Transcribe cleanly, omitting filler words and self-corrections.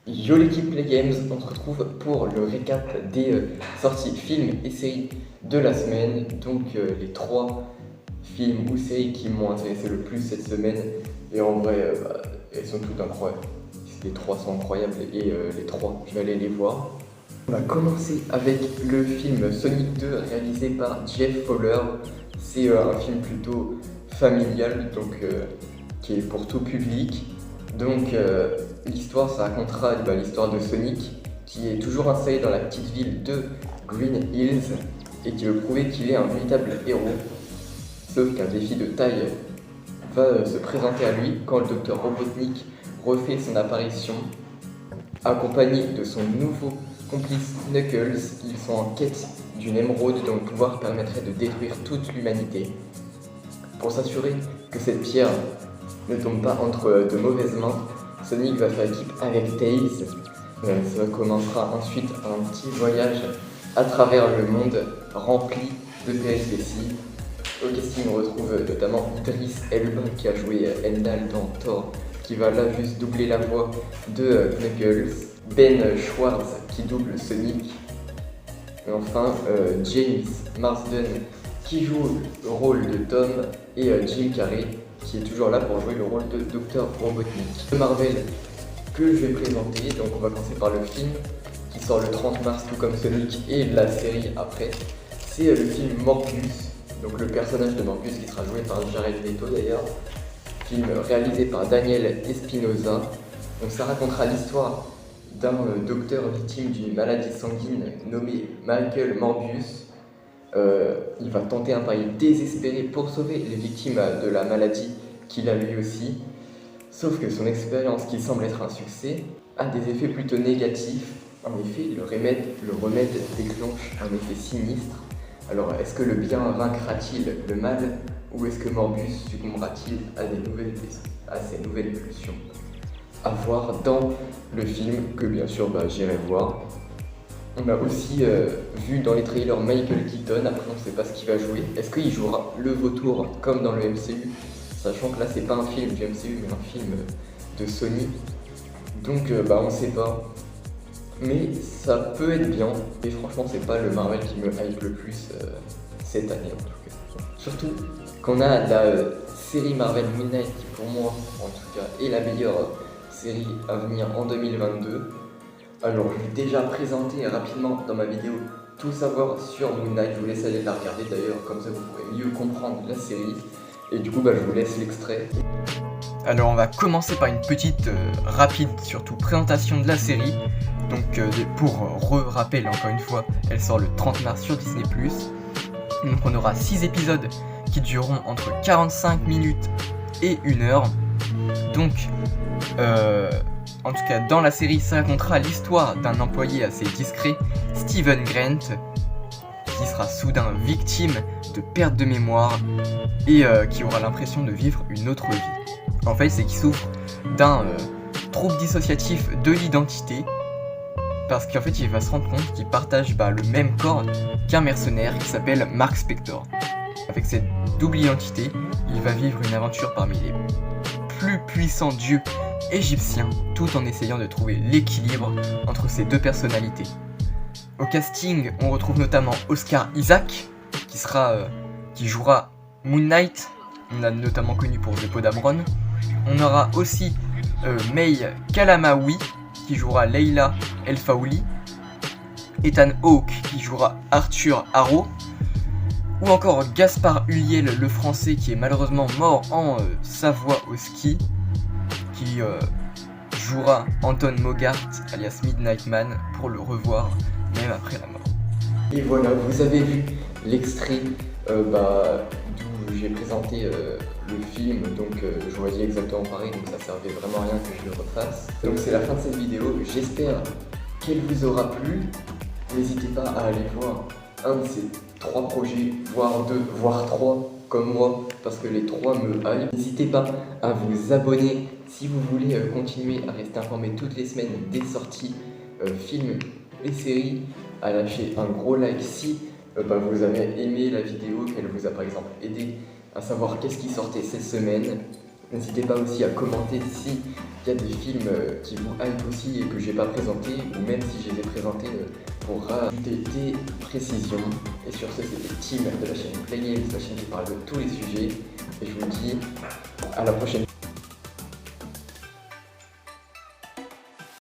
Yo l'équipe Play Games, on se retrouve pour le récap des sorties films et séries de la semaine. Donc les 3 films ou séries qui m'ont intéressé le plus cette semaine. Et en vrai, elles sont toutes incroyables. Les 3 sont incroyables et les 3, je vais aller les voir. On va commencer avec le film Sonic 2 réalisé par Jeff Fowler. C'est un film plutôt familial, donc qui est pour tout public. Donc l'histoire, ça racontera l'histoire de Sonic qui est toujours installé dans la petite ville de Green Hills et qui veut prouver qu'il est un véritable héros. Sauf qu'un défi de taille va se présenter à lui quand le docteur Robotnik refait son apparition. Accompagné de son nouveau complice Knuckles, ils sont en quête d'une émeraude dont le pouvoir permettrait de détruire toute l'humanité. Pour s'assurer que cette pierre ne tombe pas entre de mauvaises mains, Sonic va faire équipe avec Tails. Ça commencera ensuite un petit voyage à travers le monde rempli de péripéties. Au casting, on retrouve notamment Idris Elba qui a joué Heimdall dans Thor, qui va là juste doubler la voix de Knuckles, Ben Schwartz qui double Sonic, et enfin James Marsden qui joue le rôle de Tom, et Jim Carrey qui est toujours là pour jouer le rôle de Dr. Robotnik. De Marvel que je vais présenter, donc on va commencer par le film qui sort le 30 mars tout comme Sonic et la série après. C'est le film Morbius, donc le personnage de Morbius qui sera joué par Jared Leto d'ailleurs. Film réalisé par Daniel Espinosa. Donc ça racontera l'histoire d'un docteur victime d'une maladie sanguine nommé Michael Morbius. Il va tenter un pari désespéré pour sauver les victimes de la maladie qu'il a lui aussi. Sauf que son expérience, qui semble être un succès, a des effets plutôt négatifs. En effet, le remède déclenche un effet sinistre. Alors, est-ce que le bien vaincra-t-il le mal, ou est-ce que Morbius succombera-t-il à ces nouvelles pulsions? À voir dans le film, que bien sûr j'irai voir. On a aussi vu dans les trailers Michael Keaton. Après on ne sait pas ce qu'il va jouer. Est-ce qu'il jouera le vautour comme dans le MCU, sachant que là c'est pas un film du MCU mais un film de Sony. Donc on ne sait pas. Mais ça peut être bien. Et franchement c'est pas le Marvel qui me hype le plus cette année en tout cas. Surtout qu'on a la série Marvel Moon Knight qui pour moi en tout cas est la meilleure série à venir en 2022. Alors je vais déjà présenter rapidement dans ma vidéo tout savoir sur Moon Knight. Je vous laisse aller la regarder d'ailleurs, comme ça vous pourrez mieux comprendre la série. Et du coup je vous laisse l'extrait. Alors on va commencer par une petite rapide surtout présentation de la série. Donc pour rappel encore une fois, elle sort le 30 mars sur Disney+. Donc on aura 6 épisodes qui dureront entre 45 minutes et 1 heure. Donc en tout cas dans la série, ça racontera l'histoire d'un employé assez discret, Steven Grant, qui sera soudain victime de perte de mémoire et qui aura l'impression de vivre une autre vie. En fait, c'est qu'il souffre d'un trouble dissociatif de l'identité, parce qu'en fait, il va se rendre compte qu'il partage le même corps qu'un mercenaire qui s'appelle Mark Spector. Avec cette double identité, il va vivre une aventure parmi les plus puissants dieux égyptiens, tout en essayant de trouver l'équilibre entre ces deux personnalités. Au casting, on retrouve notamment Oscar Isaac, qui jouera Moon Knight. On l'a notamment connu pour The Podamron. On aura aussi May Kalamaoui, qui jouera Leila El Faouli, Ethan Hawke, qui jouera Arthur Harrow, ou encore Gaspard Ulliel, le français, qui est malheureusement mort en Savoie au ski, qui jouera Anton Mogart, alias Midnight Man, pour le revoir même après la mort. Et voilà, vous avez vu l'extrait d'où j'ai présenté le film, donc je vous dis exactement pareil, donc ça servait vraiment à rien que je le refasse. Donc c'est la fin de cette vidéo, j'espère qu'elle vous aura plu. N'hésitez pas à aller voir un de ces 3 projets, voire 2, voire 3 comme moi, parce que les 3 me hype. N'hésitez pas à vous abonner si vous voulez continuer à rester informé toutes les semaines des sorties films et séries, à lâcher un gros like si vous avez aimé la vidéo, qu'elle vous a par exemple aidé à savoir qu'est-ce qui sortait cette semaine. N'hésitez pas aussi à commenter si il y a des films qui vous hype aussi et que j'ai pas présentés, ou même si je les ai présentés pour rajouter des précisions. Et sur ce, c'était Tim de la chaîne Play Games, la chaîne qui parle de tous les sujets. Et je vous dis à la prochaine.